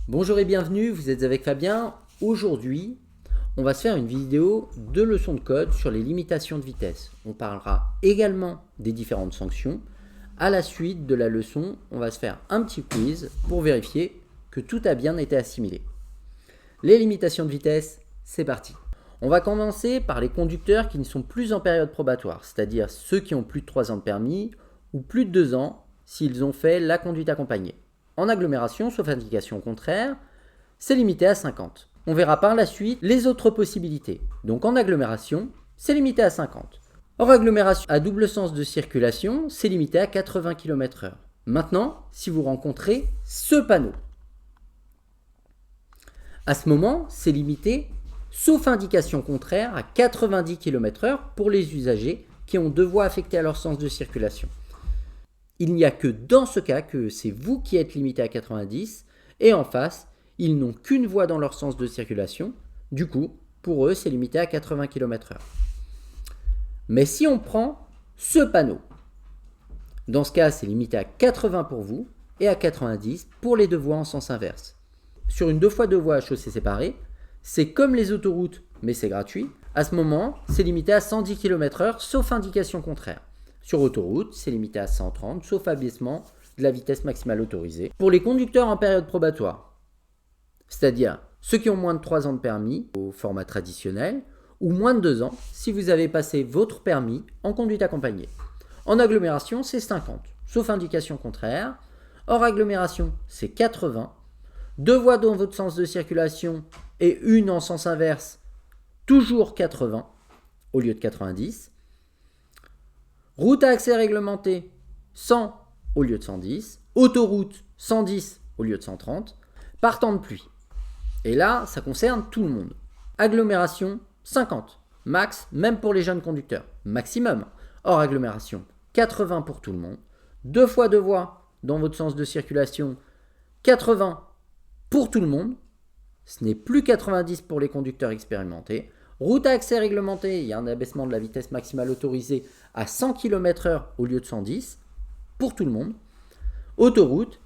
Bonjour et bienvenue, vous êtes avec Fabien. Aujourd'hui, on va se faire une vidéo de leçons de code sur les limitations de vitesse. On parlera également des différentes sanctions. À la suite de la leçon, on va se faire un petit quiz pour vérifier que tout a bien été assimilé. Les limitations de vitesse, c'est parti. On va commencer par les conducteurs qui ne sont plus en période probatoire, c'est-à-dire ceux qui ont plus de 3 ans de permis ou plus de 2 ans s'ils ont fait la conduite accompagnée. En agglomération, sauf indication contraire, c'est limité à 50. On verra par la suite les autres possibilités. Donc en agglomération, c'est limité à 50. Hors agglomération à double sens de circulation, c'est limité à 80 km/h. Maintenant, si vous rencontrez ce panneau, à ce moment, c'est limité, sauf indication contraire, à 90 km/h pour les usagers qui ont 2 voies affectées à leur sens de circulation. Il n'y a que dans ce cas que c'est vous qui êtes limité à 90 et en face, ils n'ont qu'une voie dans leur sens de circulation. Du coup, pour eux, c'est limité à 80 km/h. Mais si on prend ce panneau, dans ce cas, c'est limité à 80 pour vous et à 90 pour les 2 voies en sens inverse. Sur une 2x2 voies à chaussée séparée, c'est comme les autoroutes, mais c'est gratuit. À ce moment, c'est limité à 110 km/h, sauf indication contraire. Sur autoroute, c'est limité à 130, sauf abaissement de la vitesse maximale autorisée. Pour les conducteurs en période probatoire, c'est-à-dire ceux qui ont moins de 3 ans de permis au format traditionnel, ou moins de 2 ans si vous avez passé votre permis en conduite accompagnée. En agglomération, c'est 50, sauf indication contraire. Hors agglomération, c'est 80. 2 voies dans votre sens de circulation et une en sens inverse, toujours 80 au lieu de 90. Route à accès réglementé, 100 au lieu de 110. Autoroute, 110 au lieu de 130. Par temps de pluie. Et là, ça concerne tout le monde. Agglomération, 50. Max, même pour les jeunes conducteurs. Maximum. Hors agglomération, 80 pour tout le monde. 2 fois 2 voies dans votre sens de circulation, 80 pour tout le monde. Ce n'est plus 90 pour les conducteurs expérimentés. Route à accès réglementé, il y a un abaissement de la vitesse maximale autorisée à 100 km/h au lieu de 110 pour tout le monde. Autoroute,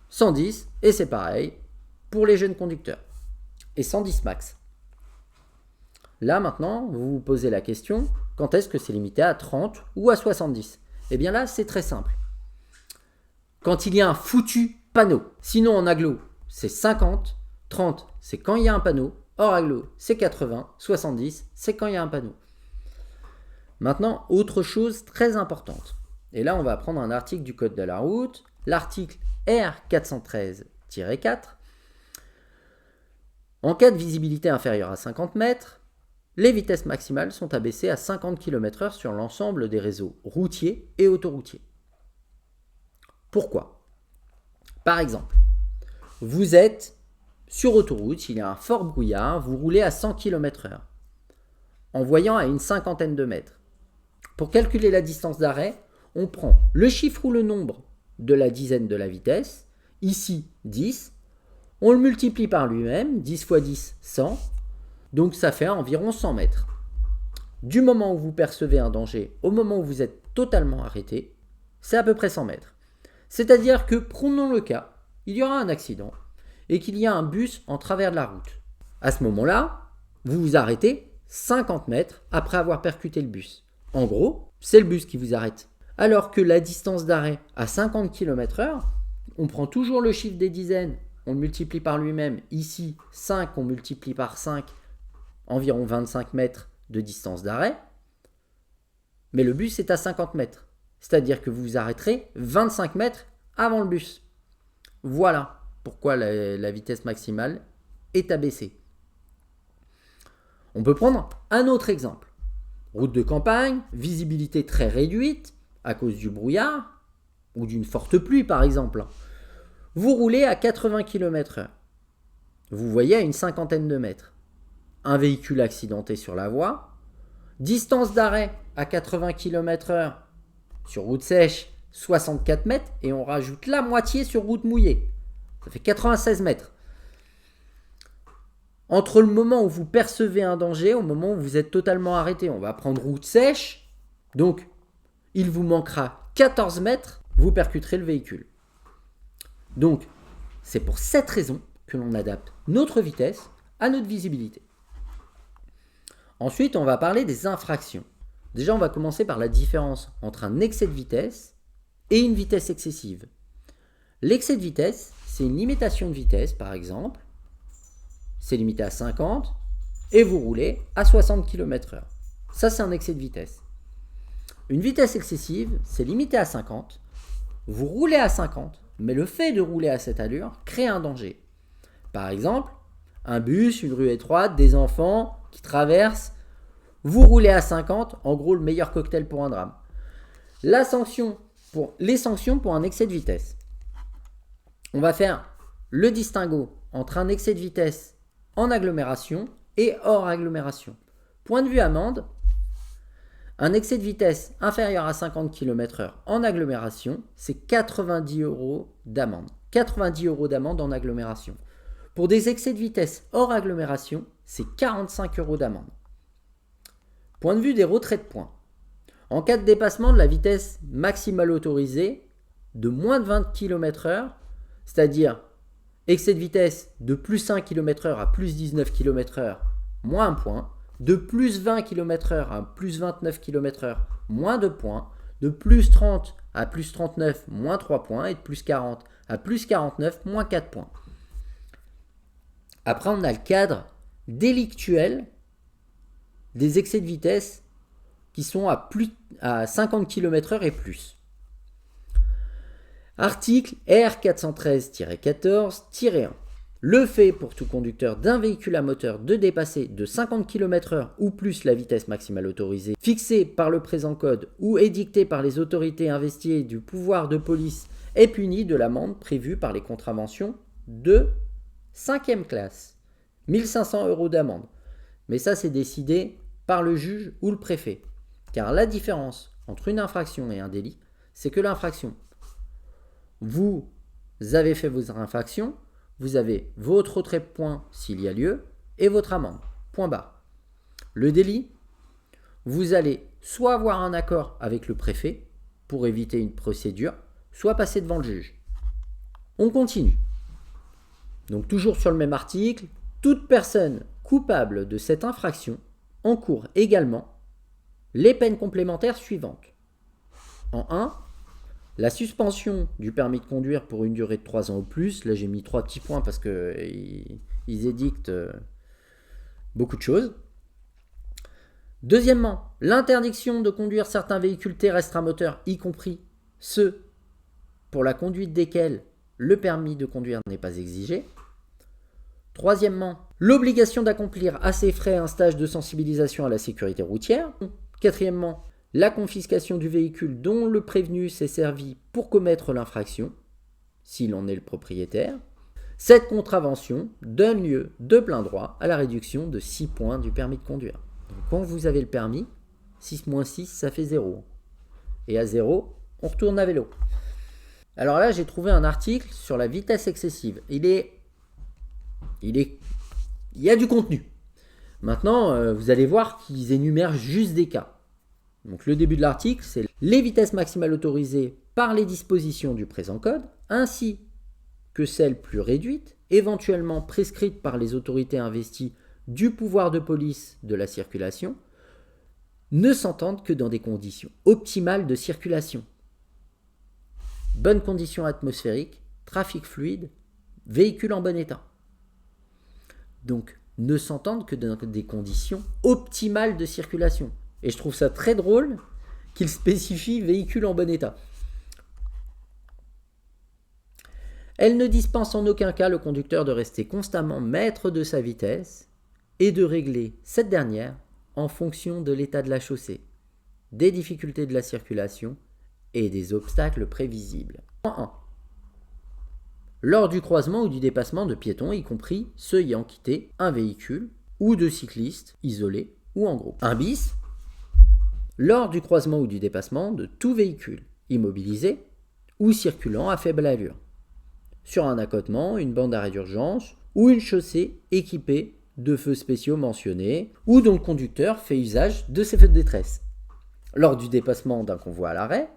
110 et c'est pareil pour les jeunes conducteurs. Et 110 max. Là maintenant, vous vous posez la question, quand est-ce que c'est limité à 30 ou à 70 ? Eh bien là, c'est très simple. Quand il y a un foutu panneau. Sinon en agglo, c'est 50, 30, c'est quand il y a un panneau. Hors agglo, c'est 80, 70, c'est quand il y a un panneau. Maintenant, autre chose très importante. Et là, on va prendre un article du Code de la route, l'article R413-4. En cas de visibilité inférieure à 50 mètres, les vitesses maximales sont abaissées à 50 km/h sur l'ensemble des réseaux routiers et autoroutiers. Pourquoi ? Par exemple, vous êtes sur autoroute, il y a un fort brouillard, vous roulez à 100 km/h, en voyant à une cinquantaine de mètres. Pour calculer la distance d'arrêt, on prend le chiffre ou le nombre de la dizaine de la vitesse, ici 10, on le multiplie par lui-même, 10 x 10, 100, donc ça fait environ 100 mètres. Du moment où vous percevez un danger au moment où vous êtes totalement arrêté, c'est à peu près 100 mètres. C'est-à-dire que, prenons le cas, il y aura un accident, et qu'il y a un bus en travers de la route. À ce moment-là, vous vous arrêtez 50 mètres après avoir percuté le bus. En gros, c'est le bus qui vous arrête. Alors que la distance d'arrêt à 50 km/h, on prend toujours le chiffre des dizaines, on le multiplie par lui-même. Ici, 5, on multiplie par 5, environ 25 mètres de distance d'arrêt. Mais le bus est à 50 mètres. C'est-à-dire que vous vous arrêterez 25 mètres avant le bus. Voilà pourquoi la vitesse maximale est abaissée. On peut prendre un autre exemple. Route de campagne, visibilité très réduite à cause du brouillard ou d'une forte pluie par exemple. Vous roulez à 80 km/h. Vous voyez à une cinquantaine de mètres. Un véhicule accidenté sur la voie. Distance d'arrêt à 80 km/h sur route sèche, 64 mètres et on rajoute la moitié sur route mouillée. Ça fait 96 mètres. Entre le moment où vous percevez un danger, au moment où vous êtes totalement arrêté, on va prendre route sèche. Donc, il vous manquera 14 mètres, vous percuterez le véhicule. Donc, c'est pour cette raison que l'on adapte notre vitesse à notre visibilité. Ensuite, on va parler des infractions. Déjà, on va commencer par la différence entre un excès de vitesse et une vitesse excessive. L'excès de vitesse, c'est une limitation de vitesse, par exemple. C'est limité à 50 et vous roulez à 60 km/h. Ça, c'est un excès de vitesse. Une vitesse excessive, c'est limité à 50. Vous roulez à 50, mais le fait de rouler à cette allure crée un danger. Par exemple, un bus, une rue étroite, des enfants qui traversent, vous roulez à 50, en gros le meilleur cocktail pour un drame. Les sanctions pour un excès de vitesse. On va faire le distinguo entre un excès de vitesse en agglomération et hors agglomération. Point de vue amende, un excès de vitesse inférieur à 50 km/h en agglomération, c'est 90 € d'amende. 90 € d'amende en agglomération. Pour des excès de vitesse hors agglomération, c'est 45 € d'amende. Point de vue des retraits de points. En cas de dépassement de la vitesse maximale autorisée de moins de 20 km/h, c'est-à-dire excès de vitesse de plus 5 km/h à plus 19 km/h, moins 1 point, de plus 20 km/h à plus 29 km/h, moins 2 points, de plus 30 à plus 39, moins 3 points, et de plus 40 à plus 49, moins 4 points. Après, on a le cadre délictuel des excès de vitesse qui sont à 50 km/h et plus. Article R413-14-1. Le fait pour tout conducteur d'un véhicule à moteur de dépasser de 50 km/h ou plus la vitesse maximale autorisée fixée par le présent code ou édictée par les autorités investies du pouvoir de police est puni de l'amende prévue par les contraventions de 5e classe. 1 500 € d'amende. Mais ça, c'est décidé par le juge ou le préfet. Car la différence entre une infraction et un délit, c'est que l'infraction, vous avez fait vos infractions, vous avez votre retrait de points s'il y a lieu et votre amende. Point barre. Le délit, vous allez soit avoir un accord avec le préfet pour éviter une procédure, soit passer devant le juge. On continue. Donc toujours sur le même article, toute personne coupable de cette infraction encourt également les peines complémentaires suivantes. En 1, la suspension du permis de conduire pour une durée de 3 ans ou plus. Là, j'ai mis 3 petits points parce qu'ils édictent beaucoup de choses. Deuxièmement, l'interdiction de conduire certains véhicules terrestres à moteur, y compris ceux pour la conduite desquels le permis de conduire n'est pas exigé. Troisièmement, l'obligation d'accomplir à ses frais un stage de sensibilisation à la sécurité routière. Quatrièmement, la confiscation du véhicule dont le prévenu s'est servi pour commettre l'infraction, s'il en est le propriétaire. Cette contravention donne lieu de plein droit à la réduction de 6 points du permis de conduire. Donc, quand vous avez le permis, 6 moins 6, ça fait 0. Et à 0, on retourne à vélo. Alors là, j'ai trouvé un article sur la vitesse excessive. Il y a du contenu. Maintenant, vous allez voir qu'ils énumèrent juste des cas. Donc le début de l'article, c'est les vitesses maximales autorisées par les dispositions du présent code, ainsi que celles plus réduites, éventuellement prescrites par les autorités investies du pouvoir de police de la circulation, ne s'entendent que dans des conditions optimales de circulation. Bonnes conditions atmosphériques, trafic fluide, véhicule en bon état. Donc, ne s'entendent que dans des conditions optimales de circulation. Et je trouve ça très drôle qu'il spécifie véhicule en bon état. Elle ne dispense en aucun cas le conducteur de rester constamment maître de sa vitesse et de régler cette dernière en fonction de l'état de la chaussée, des difficultés de la circulation et des obstacles prévisibles. En 1. Lors du croisement ou du dépassement de piétons, y compris ceux ayant quitté un véhicule, ou de cyclistes isolés ou en groupe. 1 bis. Lors du croisement ou du dépassement de tout véhicule immobilisé ou circulant à faible allure, sur un accotement, une bande d'arrêt d'urgence ou une chaussée équipée de feux spéciaux mentionnés ou dont le conducteur fait usage de ces feux de détresse. Lors du dépassement d'un convoi à l'arrêt,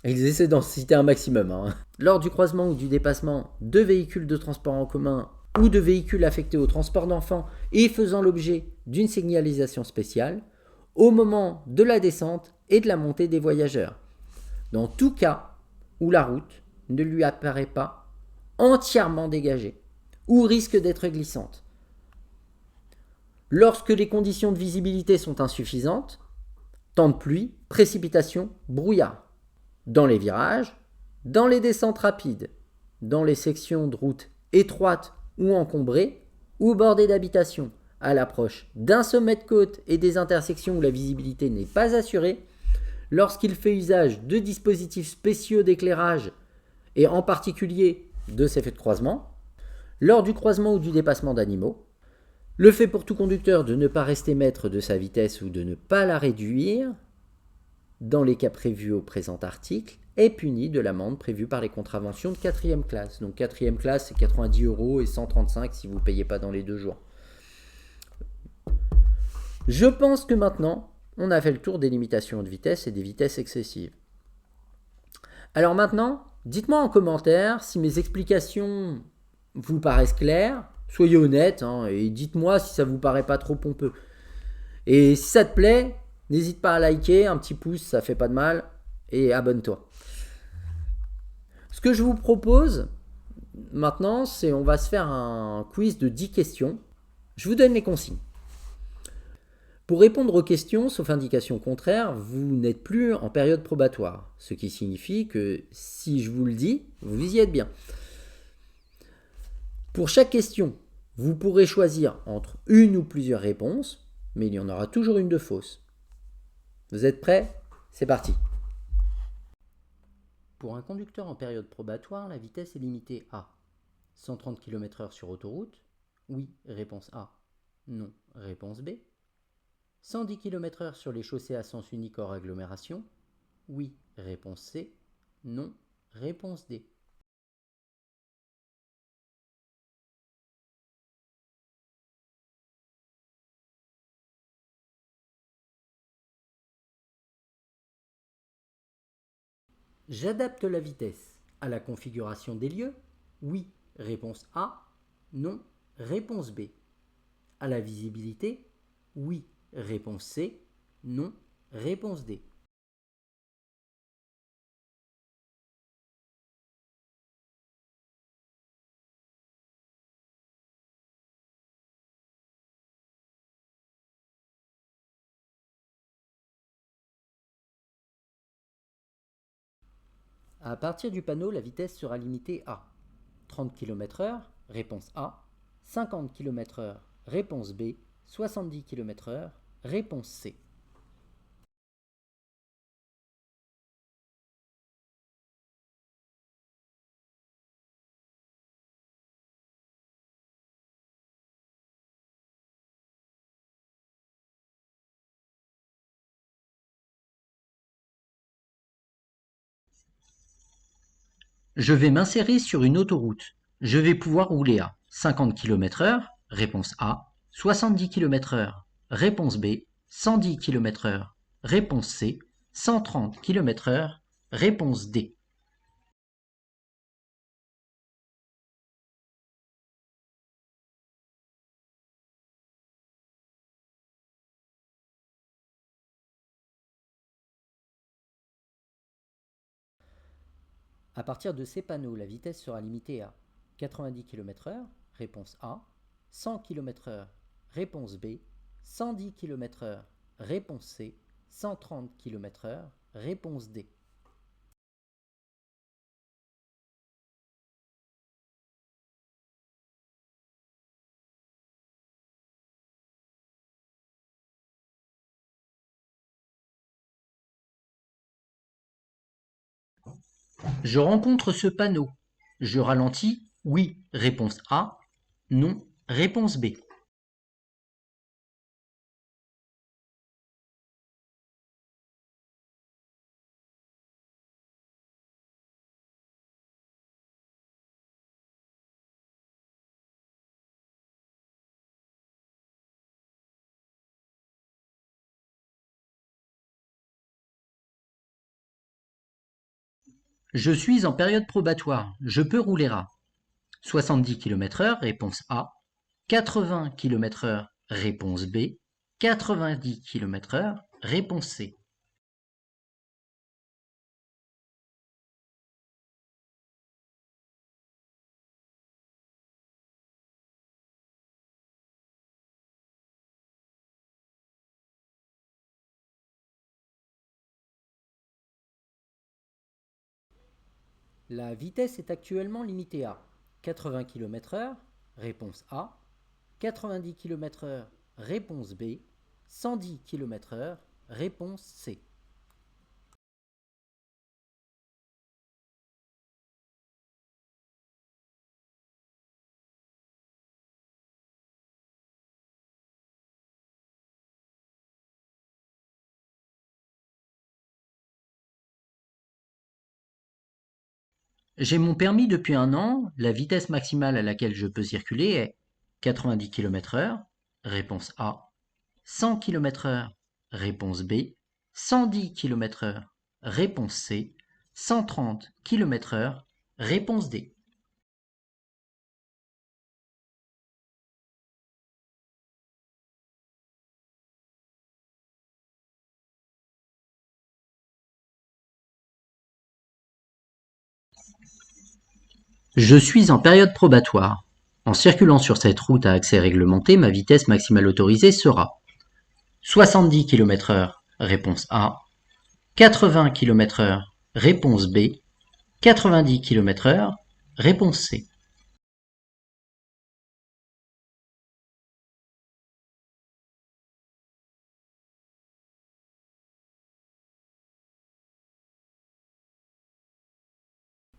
Ils essaient d'en citer un maximum, hein. Lors du croisement ou du dépassement de véhicules de transport en commun ou de véhicules affectés au transport d'enfants et faisant l'objet d'une signalisation spéciale, au moment de la descente et de la montée des voyageurs. Dans tout cas où la route ne lui apparaît pas entièrement dégagée ou risque d'être glissante. Lorsque les conditions de visibilité sont insuffisantes, temps de pluie, précipitation, brouillard. Dans les virages, dans les descentes rapides, dans les sections de route étroites ou encombrées, ou bordées d'habitations, à l'approche d'un sommet de côte et des intersections où la visibilité n'est pas assurée, lorsqu'il fait usage de dispositifs spéciaux d'éclairage et en particulier de ces feux de croisement, lors du croisement ou du dépassement d'animaux, le fait pour tout conducteur de ne pas rester maître de sa vitesse ou de ne pas la réduire, dans les cas prévus au présent article, est puni de l'amende prévue par les contraventions de 4e classe. Donc 4e classe, c'est 90 € et 135 si vous ne payez pas dans les 2 jours. Je pense que maintenant, on a fait le tour des limitations de vitesse et des vitesses excessives. Alors maintenant, dites-moi en commentaire si mes explications vous paraissent claires. Soyez honnête et dites-moi si ça vous paraît pas trop pompeux. Et si ça te plaît, n'hésite pas à liker, un petit pouce, ça fait pas de mal, et abonne-toi. Ce que je vous propose maintenant, c'est on va se faire un quiz de 10 questions. Je vous donne les consignes. Pour répondre aux questions, sauf indication contraire, vous n'êtes plus en période probatoire, ce qui signifie que si je vous le dis, vous y êtes bien. Pour chaque question, vous pourrez choisir entre une ou plusieurs réponses, mais il y en aura toujours une de fausse. Vous êtes prêts? C'est parti. Pour un conducteur en période probatoire, la vitesse est limitée à 130 km/h sur autoroute. Oui, réponse A. Non, réponse B. 110 km/h sur les chaussées à sens unique hors agglomération. Oui, réponse C. Non, réponse D. J'adapte la vitesse à la configuration des lieux. Oui, réponse A. Non, réponse B. À la visibilité. Oui, réponse C. Non, réponse D. À partir du panneau, la vitesse sera limitée à 30 km/h, réponse A, 50 km/h, réponse B, 70 km/h, réponse C. Je vais m'insérer sur une autoroute. Je vais pouvoir rouler à 50 km/h, réponse A, 70 km/h, réponse B, 110 km/h, réponse C, 130 km/h, réponse D. À partir de ces panneaux, la vitesse sera limitée à 90 km/h, réponse A, 100 km/h, réponse B, 110 km/h, réponse C, 130 km/h, réponse D. Je rencontre ce panneau. Je ralentis. Oui, réponse A. Non, réponse B. Je suis en période probatoire, je peux rouler ras. 70 km/h, réponse A. 80 km/h, réponse B. 90 km/h, réponse C. La vitesse est actuellement limitée à 80 km/h, réponse A. 90 km/h, réponse B. 110 km/h, réponse C. J'ai mon permis depuis 1 an, la vitesse maximale à laquelle je peux circuler est 90 km/h, réponse A. 100 km/h, réponse B. 110 km/h, réponse C. 130 km/h, réponse D. Je suis en période probatoire. En circulant sur cette route à accès réglementé, ma vitesse maximale autorisée sera 70 km/h, réponse A. 80 km/h, réponse B. 90 km/h, réponse C.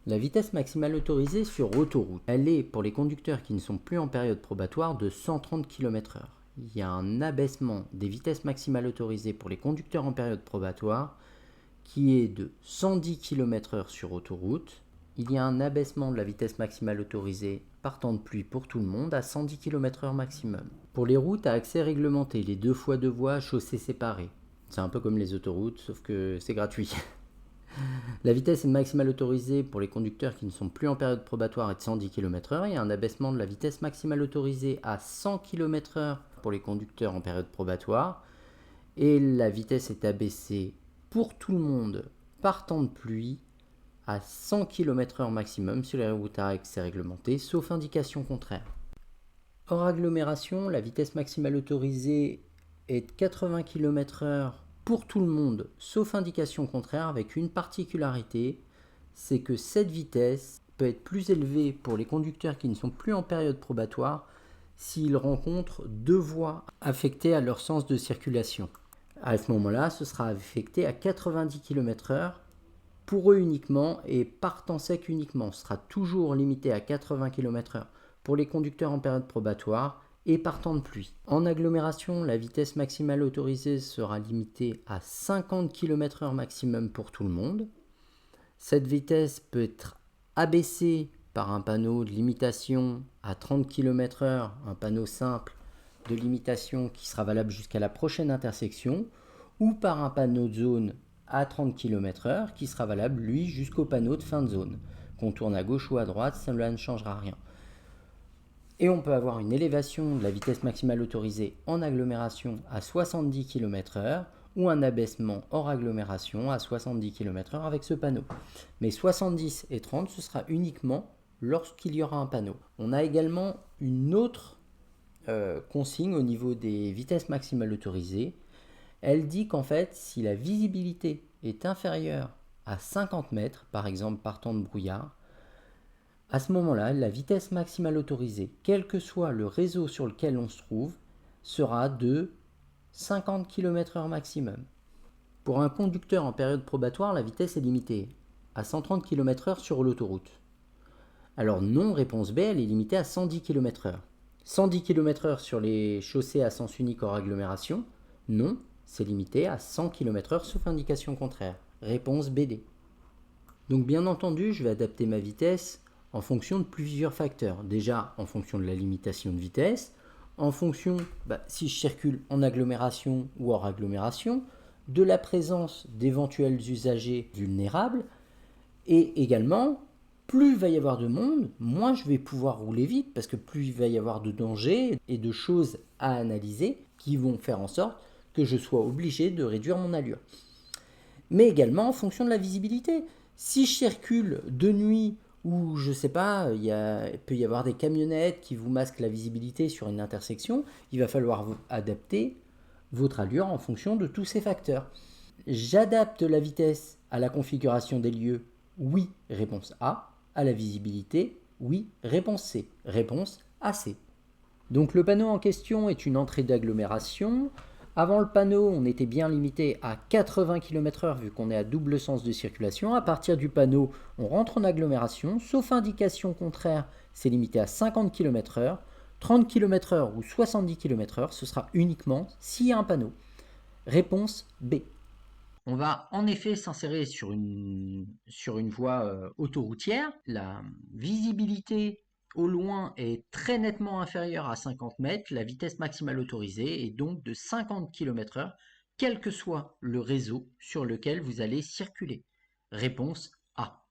La vitesse maximale autorisée sur autoroute, elle est pour les conducteurs qui ne sont plus en période probatoire de 130 km/h. Il y a un abaissement des vitesses maximales autorisées pour les conducteurs en période probatoire qui est de 110 km/h sur autoroute. Il y a un abaissement de la vitesse maximale autorisée par temps de pluie pour tout le monde à 110 km/h maximum. Pour les routes à accès réglementé, les 2 fois 2 voies, chaussées séparées, c'est un peu comme les autoroutes, sauf que c'est gratuit. La vitesse maximale autorisée pour les conducteurs qui ne sont plus en période probatoire est de 110 km/h. Il y a un abaissement de la vitesse maximale autorisée à 100 km/h pour les conducteurs en période probatoire. Et la vitesse est abaissée pour tout le monde par temps de pluie à 100 km/h maximum sur les routes à accès réglementé, sauf indication contraire. Hors agglomération, la vitesse maximale autorisée est de 80 km/h pour tout le monde, sauf indication contraire, avec une particularité, c'est que cette vitesse peut être plus élevée pour les conducteurs qui ne sont plus en période probatoire s'ils rencontrent 2 voies affectées à leur sens de circulation. À ce moment-là, ce sera affecté à 90 km/h pour eux uniquement et par temps sec uniquement. Ce sera toujours limité à 80 km/h pour les conducteurs en période probatoire et par temps de pluie. En agglomération, la vitesse maximale autorisée sera limitée à 50 km/h maximum pour tout le monde. Cette vitesse peut être abaissée par un panneau de limitation à 30 km/h, un panneau simple de limitation qui sera valable jusqu'à la prochaine intersection, ou par un panneau de zone à 30 km/h qui sera valable, lui, jusqu'au panneau de fin de zone. Qu'on tourne à gauche ou à droite, cela ne changera rien. Et on peut avoir une élévation de la vitesse maximale autorisée en agglomération à 70 km/h ou un abaissement hors agglomération à 70 km/h avec ce panneau. Mais 70 et 30, ce sera uniquement lorsqu'il y aura un panneau. On a également une autre consigne au niveau des vitesses maximales autorisées. Elle dit qu'en fait, si la visibilité est inférieure à 50 mètres, par exemple par temps de brouillard, à ce moment-là, la vitesse maximale autorisée, quel que soit le réseau sur lequel on se trouve, sera de 50 km/h maximum. Pour un conducteur en période probatoire, la vitesse est limitée à 130 km/h sur l'autoroute. Alors non, réponse B, elle est limitée à 110 km/h. 110 km/h sur les chaussées à sens unique hors agglomération, non, c'est limité à 100 km/h sauf indication contraire. Réponse BD. Donc bien entendu, je vais adapter ma vitesse en fonction de plusieurs facteurs. Déjà, en fonction de la limitation de vitesse, en fonction, si je circule en agglomération ou hors agglomération, de la présence d'éventuels usagers vulnérables, Et également, plus il va y avoir de monde, moins je vais pouvoir rouler vite, parce que plus il va y avoir de dangers et de choses à analyser qui vont faire en sorte que je sois obligé de réduire mon allure. Mais également en fonction de la visibilité. Si je circule de nuit ou je sais pas, il peut y avoir des camionnettes qui vous masquent la visibilité sur une intersection, il va falloir adapter votre allure en fonction de tous ces facteurs. J'adapte la vitesse à la configuration des lieux, oui, réponse A. À la visibilité, oui, réponse C. Réponse AC. Donc le panneau en question est une entrée d'agglomération. Avant le panneau, on était bien limité à 80 km/h vu qu'on est à double sens de circulation. À partir du panneau, on rentre en agglomération. Sauf indication contraire, c'est limité à 50 km/h. 30 km/h ou 70 km/h, ce sera uniquement s'il y a un panneau. Réponse B. On va en effet s'insérer sur une voie autoroutière. La visibilité au loin est très nettement inférieure à 50 mètres. La vitesse maximale autorisée est donc de 50 km/h, quel que soit le réseau sur lequel vous allez circuler. Réponse A.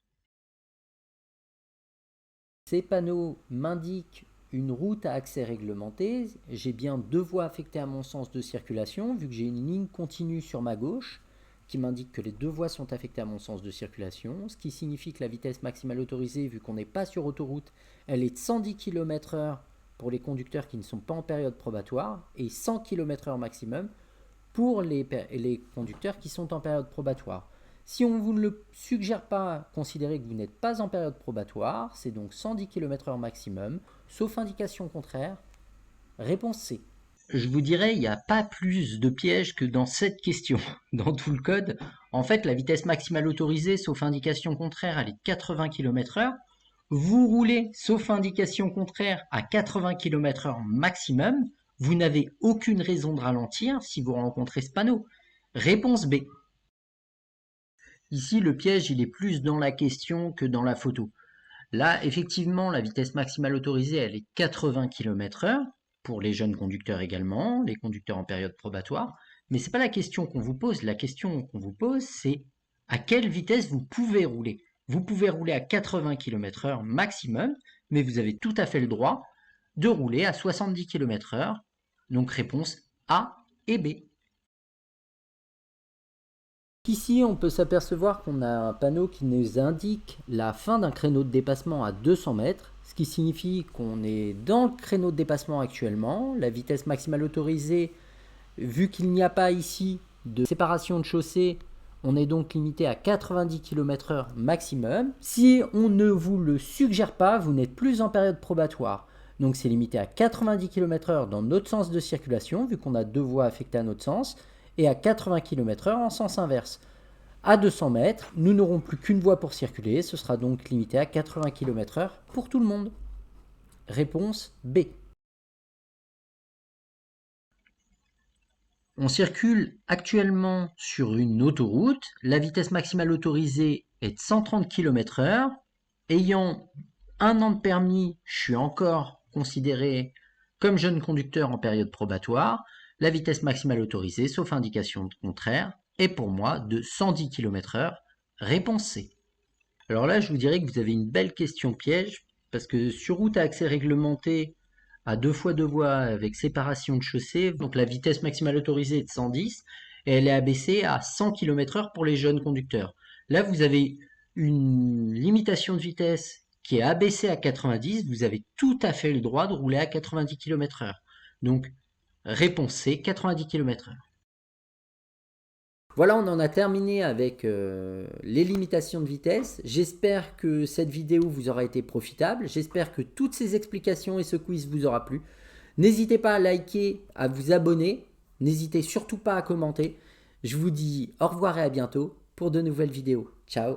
Ces panneaux m'indiquent une route à accès réglementé. J'ai bien deux voies affectées à mon sens de circulation, vu que j'ai une ligne continue sur ma gauche qui m'indique que les deux voies sont affectées à mon sens de circulation, ce qui signifie que la vitesse maximale autorisée, vu qu'on n'est pas sur autoroute, elle est de 110 km/h pour les conducteurs qui ne sont pas en période probatoire et 100 km/h maximum pour les conducteurs qui sont en période probatoire. Si on ne vous le suggère pas, considérez que vous n'êtes pas en période probatoire, c'est donc 110 km/h maximum, sauf indication contraire. Réponse C. Je vous dirais, il n'y a pas plus de pièges que dans cette question. Dans tout le code, en fait, la vitesse maximale autorisée, sauf indication contraire, elle est de 80 km/h. Vous roulez, sauf indication contraire, à 80 km/h maximum. Vous n'avez aucune raison de ralentir si vous rencontrez ce panneau. Réponse B. Ici, le piège, il est plus dans la question que dans la photo. Là, effectivement, la vitesse maximale autorisée, elle est 80 km/h. Pour les jeunes conducteurs également, les conducteurs en période probatoire. Mais ce n'est pas la question qu'on vous pose. La question qu'on vous pose, c'est à quelle vitesse vous pouvez rouler. Vous pouvez rouler à 80 km/h maximum, mais vous avez tout à fait le droit de rouler à 70 km/h. Donc réponse A et B. Ici, on peut s'apercevoir qu'on a un panneau qui nous indique la fin d'un créneau de dépassement à 200 mètres, ce qui signifie qu'on est dans le créneau de dépassement actuellement. La vitesse maximale autorisée, vu qu'il n'y a pas ici de séparation de chaussée, on est donc limité à 90 km/h maximum. Si on ne vous le suggère pas, vous n'êtes plus en période probatoire. Donc c'est limité à 90 km/h dans notre sens de circulation, vu qu'on a deux voies affectées à notre sens, et à 80 km/h en sens inverse. À 200 mètres, nous n'aurons plus qu'une voie pour circuler, ce sera donc limité à 80 km/h pour tout le monde. Réponse B. On circule actuellement sur une autoroute, la vitesse maximale autorisée est de 130 km/h. Ayant un an de permis, je suis encore considéré comme jeune conducteur en période probatoire. La vitesse maximale autorisée, sauf indication contraire, est pour moi de 110 km/h. Réponse C. Alors là, je vous dirais que vous avez une belle question piège, parce que sur route à accès réglementé, à 2 fois 2 voies avec séparation de chaussée, donc la vitesse maximale autorisée est de 110, et elle est abaissée à 100 km/h pour les jeunes conducteurs. Là, vous avez une limitation de vitesse qui est abaissée à 90, vous avez tout à fait le droit de rouler à 90 km/h. Donc, réponse C, 90 km/h. Voilà, on en a terminé avec les limitations de vitesse. J'espère que cette vidéo vous aura été profitable. J'espère que toutes ces explications et ce quiz vous aura plu. N'hésitez pas à liker, à vous abonner. N'hésitez surtout pas à commenter. Je vous dis au revoir et à bientôt pour de nouvelles vidéos. Ciao!